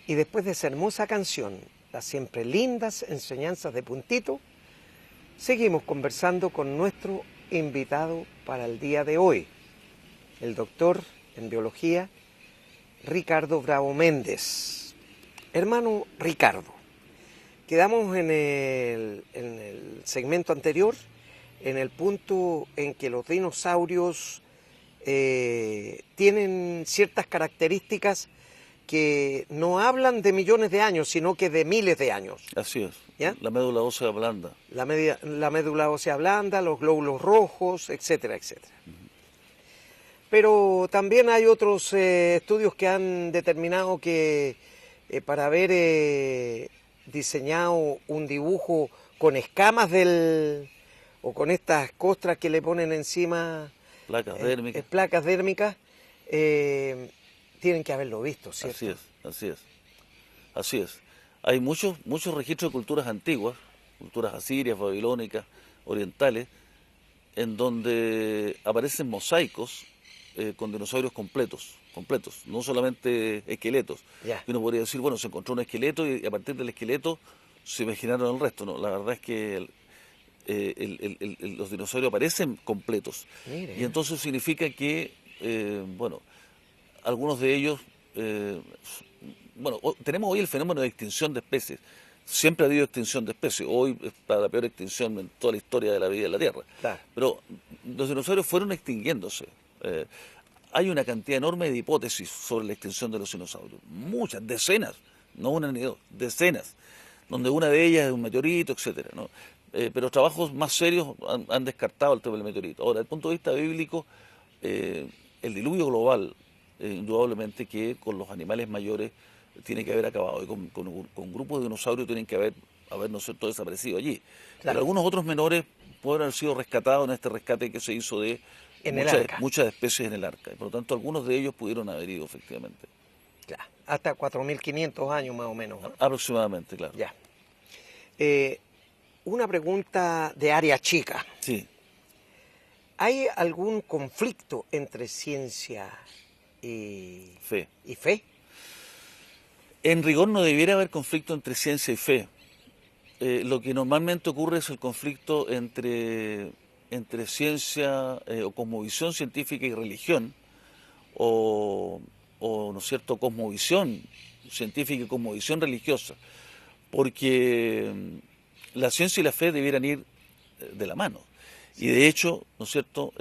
Y después de esa hermosa canción, las siempre lindas enseñanzas de Puntito, seguimos conversando con nuestro invitado para el día de hoy, el doctor en biología Ricardo Bravo Méndez. Hermano Ricardo, quedamos en el segmento anterior, en el punto en que los dinosaurios tienen ciertas características que no hablan de millones de años, sino que de miles de años. Así es. ¿Ya? La médula ósea blanda. La médula ósea blanda, los glóbulos rojos, etcétera, etcétera. Pero también hay otros estudios que han determinado que para haber diseñado un dibujo con escamas o con estas costras que le ponen encima, Placas dérmicas. tienen que haberlo visto, ¿cierto? Así es, así es. Así es. Hay muchos registros de culturas antiguas, culturas asirias, babilónicas, orientales, en donde aparecen mosaicos con dinosaurios completos, no solamente esqueletos. Ya. Y uno podría decir, bueno, se encontró un esqueleto y a partir del esqueleto se imaginaron el resto. No, la verdad es que los dinosaurios aparecen completos. Mire. Y entonces significa que, algunos de ellos, tenemos hoy el fenómeno de extinción de especies. Siempre ha habido extinción de especies. Hoy está la peor extinción en toda la historia de la vida en la Tierra. Claro. Pero los dinosaurios fueron extinguiéndose. Hay una cantidad enorme de hipótesis sobre la extinción de los dinosaurios. Muchas, decenas, no una ni dos, decenas. Donde una de ellas es un meteorito, etcétera, ¿no? Pero trabajos más serios han descartado el tema del meteorito. Ahora, desde el punto de vista bíblico, el diluvio global, indudablemente que con los animales mayores tiene que haber acabado, y con grupos de dinosaurios tienen que haber ¿no es cierto?, desaparecido allí. Claro. Pero algunos otros menores pueden haber sido rescatados en este rescate que se hizo de muchas especies en el arca. Y por lo tanto, algunos de ellos pudieron haber ido, efectivamente. Claro. Hasta 4.500 años más o menos, ¿no? Aproximadamente, claro. Ya. Una pregunta de área chica. Sí. ¿Hay algún conflicto entre ciencia y fe? En rigor no debiera haber conflicto entre ciencia y fe. Lo que normalmente ocurre es el conflicto entre ciencia o cosmovisión científica y religión, o ¿no es cierto?, cosmovisión científica y cosmovisión religiosa, porque la ciencia y la fe debieran ir de la mano. Y de hecho, ¿no es cierto?,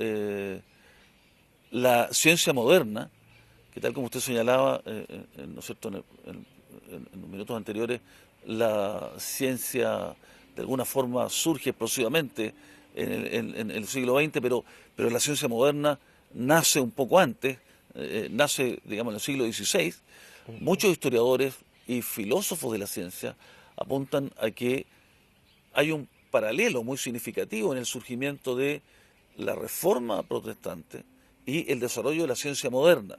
la ciencia moderna, que tal como usted señalaba, ¿no es cierto?, en los minutos anteriores, la ciencia de alguna forma surge explosivamente en el siglo XX, pero la ciencia moderna nace un poco antes, nace, digamos, en el siglo XVI. Muchos historiadores y filósofos de la ciencia apuntan a que hay un paralelo muy significativo en el surgimiento de la Reforma protestante y el desarrollo de la ciencia moderna.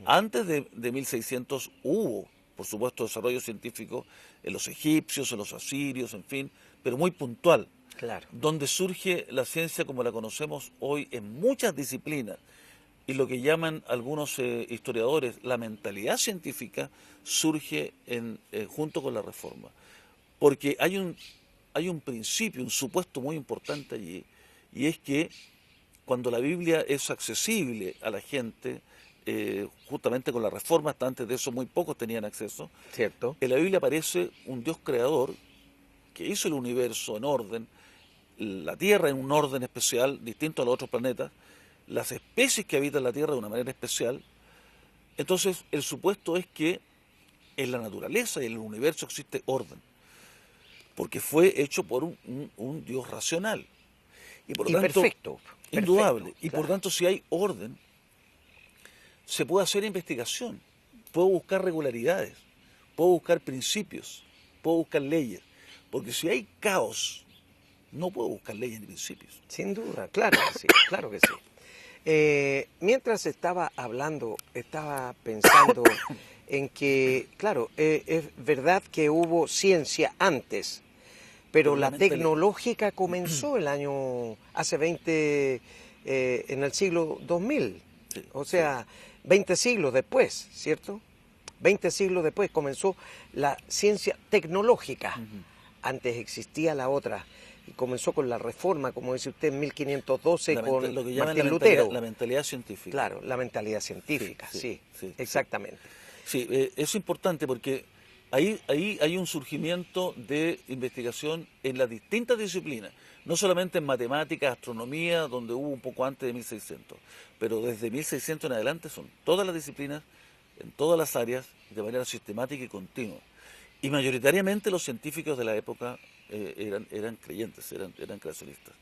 Antes de 1600 hubo, por supuesto, desarrollo científico en los egipcios, en los asirios, en fin, pero muy puntual. Claro. Donde surge la ciencia como la conocemos hoy en muchas disciplinas, y lo que llaman algunos historiadores la mentalidad científica surge junto con la Reforma. Porque hay un principio, un supuesto muy importante allí, y es que cuando la Biblia es accesible a la gente, justamente con la Reforma, hasta antes de eso muy pocos tenían acceso, ¿Cierto? en la Biblia aparece un Dios creador que hizo el universo en orden, la Tierra en un orden especial, distinto a los otros planetas, las especies que habitan la Tierra de una manera especial. Entonces, el supuesto es que en la naturaleza y en el universo existe orden, porque fue hecho por un Dios racional. Y por tanto, perfecto. Indudable. Y Claro. por tanto, si hay orden, se puede hacer investigación, puedo buscar regularidades, puedo buscar principios, puedo buscar leyes. Porque si hay caos, no puedo buscar leyes ni principios. Sin duda, claro que sí, claro que sí. Mientras estaba hablando, estaba pensando en que, claro, es verdad que hubo ciencia antes, pero la tecnológica comenzó hace 20, en el siglo 2000, Sí, o sea, 20 siglos después, ¿cierto? 20 siglos después comenzó la ciencia tecnológica. Ujú. Antes existía la otra. Y comenzó con la reforma, como dice usted, en 1512 con Lo que llaman Martín Lutero. la mentalidad científica. Claro, la mentalidad científica, Sí, sí, sí, sí, exactamente. Sí, es importante porque ahí hay un surgimiento de investigación en las distintas disciplinas, no solamente en matemáticas, astronomía, donde hubo un poco antes de 1600, pero desde 1600 en adelante son todas las disciplinas, en todas las áreas, de manera sistemática y continua. Y mayoritariamente los científicos de la época eran creyentes, eran creacionistas.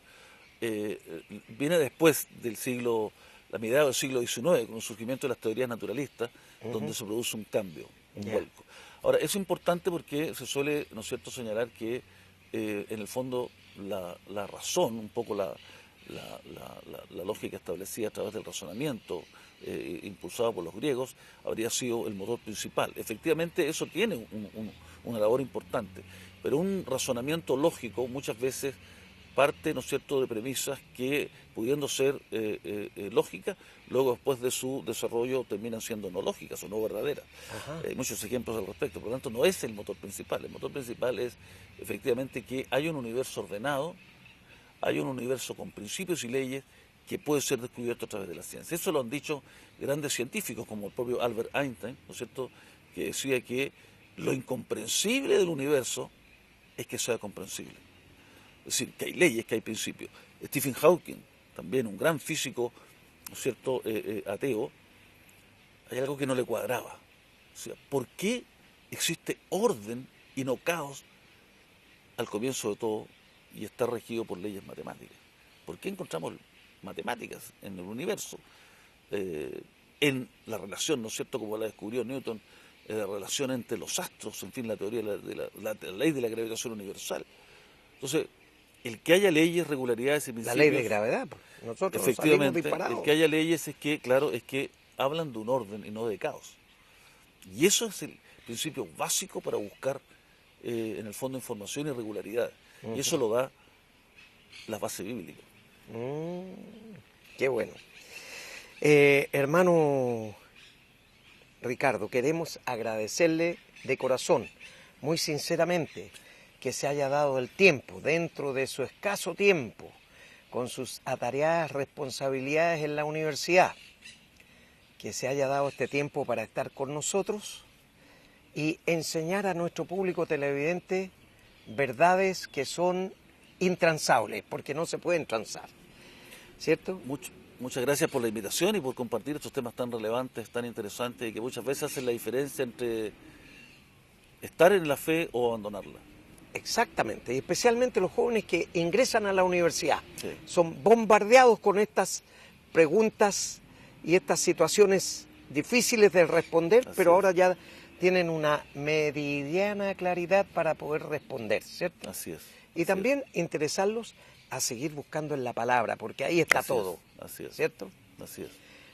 Viene después del siglo, la mediados del siglo XIX, con el surgimiento de las teorías naturalistas, donde se produce un cambio, un vuelco. Ahora, es importante porque se suele, ¿no es cierto?, señalar que en el fondo la razón, un poco la lógica establecida a través del razonamiento, impulsado por los griegos, habría sido el motor principal. Efectivamente, eso tiene una labor importante, pero un razonamiento lógico muchas veces parte, ¿no es cierto?, de premisas que, pudiendo ser lógicas, luego después de su desarrollo terminan siendo no lógicas o no verdaderas. Hay muchos ejemplos al respecto, por lo tanto no es el motor principal. El motor principal es efectivamente que hay un universo ordenado, hay un universo con principios y leyes que puede ser descubierto a través de la ciencia. Eso lo han dicho grandes científicos como el propio Albert Einstein, ¿no es cierto?, que decía que lo incomprensible del universo es que sea comprensible. Es decir, que hay leyes, que hay principios. Stephen Hawking, también un gran físico, ¿no es cierto?, ateo, hay algo que no le cuadraba. O sea, ¿por qué existe orden y no caos al comienzo de todo y está regido por leyes matemáticas? ¿Por qué encontramos matemáticas en el universo? En la relación, ¿no es cierto?, como la descubrió Newton, la relación entre los astros, en fin, la teoría de la ley de la gravitación universal. Entonces, el que haya leyes, regularidades y principios... La ley de gravedad, nosotros salimos Efectivamente, disparados. el que haya leyes es que, claro, es que hablan de un orden y no de caos. Y eso es el principio básico para buscar, en el fondo, información y regularidades. Y eso lo da la base bíblica. Qué bueno. Hermano Ricardo, queremos agradecerle de corazón, muy sinceramente, que se haya dado el tiempo, dentro de su escaso tiempo, con sus atareadas responsabilidades en la universidad, que se haya dado este tiempo para estar con nosotros y enseñar a nuestro público televidente verdades que son intransables, porque no se pueden transar, ¿cierto? Muchas gracias por la invitación y por compartir estos temas tan relevantes, tan interesantes y que muchas veces hacen la diferencia entre estar en la fe o abandonarla. Exactamente, y especialmente los jóvenes que ingresan a la universidad. Sí. Son bombardeados con estas preguntas y estas situaciones difíciles de responder, Así pero es. ahora ya tienen una meridiana claridad para poder responder, ¿cierto? Así es. Y así también interesarlos a seguir buscando en la palabra, porque ahí está Así todo, es, así es. ¿cierto? Así es.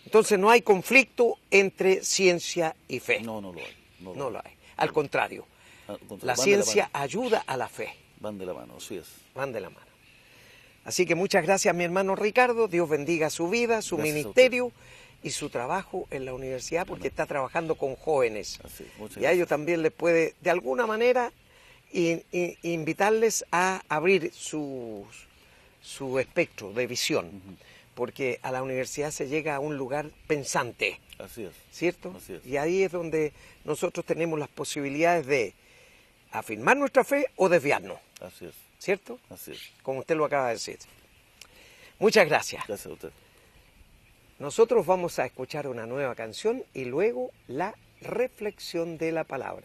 Entonces no hay conflicto entre ciencia y fe. No, no lo hay. No lo hay. Al contrario, la van de ciencia mano. ayuda a la fe. Van de la mano, así es. Van de la mano. Así que muchas gracias, mi hermano Ricardo. Dios bendiga su vida, su Gracias a ministerio y su trabajo en la universidad, porque está trabajando con jóvenes. Así es. Muchas Y a ellos gracias. también les puede, de alguna manera, invitarles a abrir su espectro de visión, porque a la universidad se llega a un lugar pensante, Así es. ¿cierto? Así es. Y ahí es donde nosotros tenemos las posibilidades de afirmar nuestra fe o desviarnos, Así es. ¿cierto? Así es. Como usted lo acaba de decir. Muchas gracias. Gracias a usted. Nosotros vamos a escuchar una nueva canción y luego la reflexión de la palabra.